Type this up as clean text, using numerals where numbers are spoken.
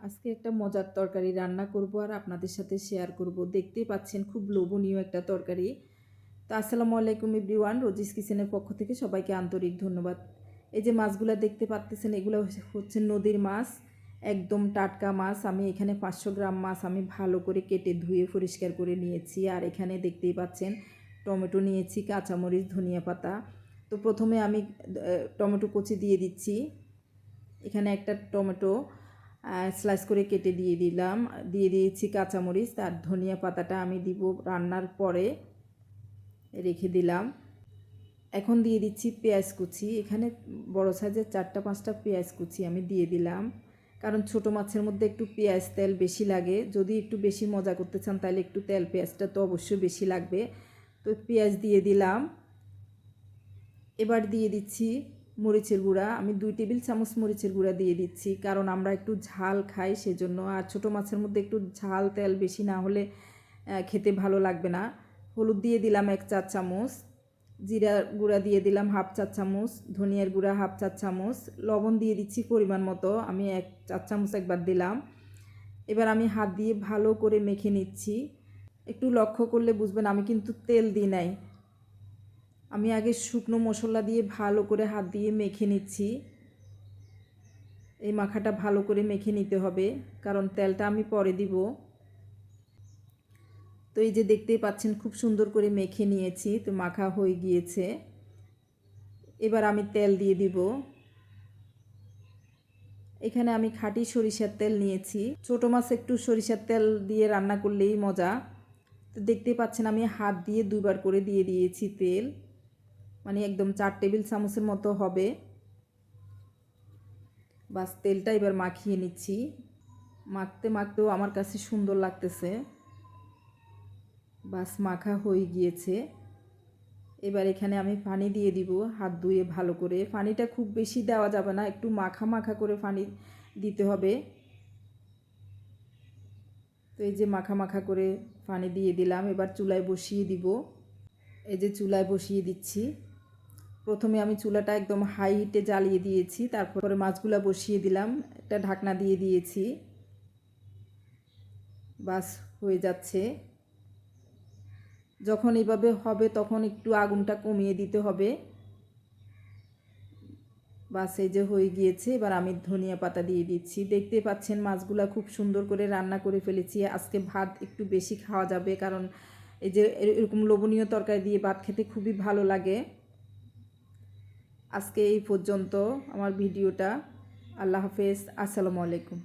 আজকে একটা মজার তরকারি রান্না করব আর আপনাদের সাথে শেয়ার করব। দেখতেই পাচ্ছেন খুব লোভনীয় একটা তরকারি। তো আসসালামু আলাইকুম এভরিওয়ান, রোজিস কিচেনের পক্ষ থেকে সবাইকে আন্তরিক ধন্যবাদ। এই যে মাছগুলো দেখতে পাচ্ছেন, এগুলো হচ্ছে নদীর মাছ, একদম টাটকা মাছ। আমি এখানে 500 গ্রাম মাছ আমি ভালো করে কেটে ধুয়ে পরিষ্কার করে নিয়েছি। আর এখানে দেখতেই পাচ্ছেন টমেটো নিয়েছি, কাঁচামরিচ, ধনিয়া পাতা। তো প্রথমে আমি টমেটো কুচি দিয়ে দিচ্ছি। এখানে একটা টমেটো স্লাইস করে কেটে দিয়ে দিয়েছি কাঁচামরিচ। আর ধনিয়া পাতাটা আমি দিব রান্নার পরে, রেখে দিলাম। এখন দিয়ে দিচ্ছি পেঁয়াজ কুচি। এখানে বড় সাইজের 4-5টা পেঁয়াজ কুচি আমি দিয়ে দিলাম, কারণ ছোট মাছের মধ্যে একটু পেঁয়াজ তেল বেশি লাগে। যদি একটু বেশি মজা করতে চান তাহলে একটু তেল পেঁয়াজটা তো অবশ্যই বেশি লাগবে। তো পেঁয়াজ দিয়ে দিলাম। এবার দিয়ে দিচ্ছি মরিচের গুঁড়া। আমি 2 টেবিল চামচ মরিচের গুঁড়া দিয়ে দিচ্ছি, কারণ আমরা একটু ঝাল খাই সেজন্য। আর ছোটো মাছের মধ্যে একটু ঝাল তেল বেশি না হলে খেতে ভালো লাগবে না। হলুদ দিয়ে দিলাম 1 চা চামচ, জিরা গুঁড়া দিয়ে দিলাম 1/2 চা চামচ, ধনিয়ার গুঁড়া 1/2 চা চামচ, লবণ দিয়ে দিচ্ছি পরিমাণ মতো, আমি 1 চা চামচ একবার দিলাম। এবার আমি হাত দিয়ে ভালো করে মেখে নিচ্ছি। একটু লক্ষ্য করলে বুঝবেন আমি কিন্তু তেল দিই নাই। আমি আগে শুকনো মশলা দিয়ে ভালো করে হাত দিয়ে মেখে নিচ্ছি। এই মাখাটা ভালো করে মেখে নিতে হবে, কারণ তেলটা আমি পরে দিব। তো এই যে দেখতেই পাচ্ছেন খুব সুন্দর করে মেখে নিয়েছি, তো মাখা হয়ে গিয়েছে। এবার আমি তেল দিয়ে দিব। এখানে আমি খাঁটি সরিষার তেল নিয়েছি। ছোটো মাছ একটু সরিষার তেল দিয়ে রান্না করলেই মজা। তো দেখতেই পাচ্ছেন আমি হাত দিয়ে 2বার করে দিয়ে দিয়েছি তেল, মানে একদম 4 টেবিল চামচের মতো হবে। বাস তেলটা এবার মাখিয়ে নিচ্ছি। মাখতে মাখতেও আমার কাছে সুন্দর লাগতেছে। বাস মাখা হয়ে গিয়েছে। এবার এখানে আমি পানি দিয়ে দিব হাত ধুয়ে ভালো করে। পানিটা খুব বেশি দেওয়া যাবে না, একটু মাখা মাখা করে পানি দিতে হবে। তো এই যে মাখা মাখা করে পানি দিয়ে দিলাম। এবার চুলায় বসিয়ে দিব। এই যে চুলায় বসিয়ে দিচ্ছি। প্রথমে আমি চুলাটা একদম হাই হিটে জ্বালিয়ে দিয়েছি, তারপরে মাছগুলা বসিয়ে দিলাম, একটা ঢাকনা দিয়ে দিয়েছি। বাস হয়ে যাচ্ছে। যখন এইভাবে হবে তখন একটু আগুনটা কমিয়ে দিতে হবে। বাস এই যে হয়ে গিয়েছে। এবার আমি ধনিয়া পাতা দিয়ে দিচ্ছি। দেখতে পাচ্ছেন মাছগুলা খুব সুন্দর করে রান্না করে ফেলেছি। আজকে ভাত একটু বেশি খাওয়া যাবে, কারণ এই যে এরকম লোভনীয় তরকারি দিয়ে ভাত খেতে খুবই ভালো লাগে। আজকে এই পর্যন্ত আমার ভিডিওটা। আল্লাহ হাফেজ, আসসালামু আলাইকুম।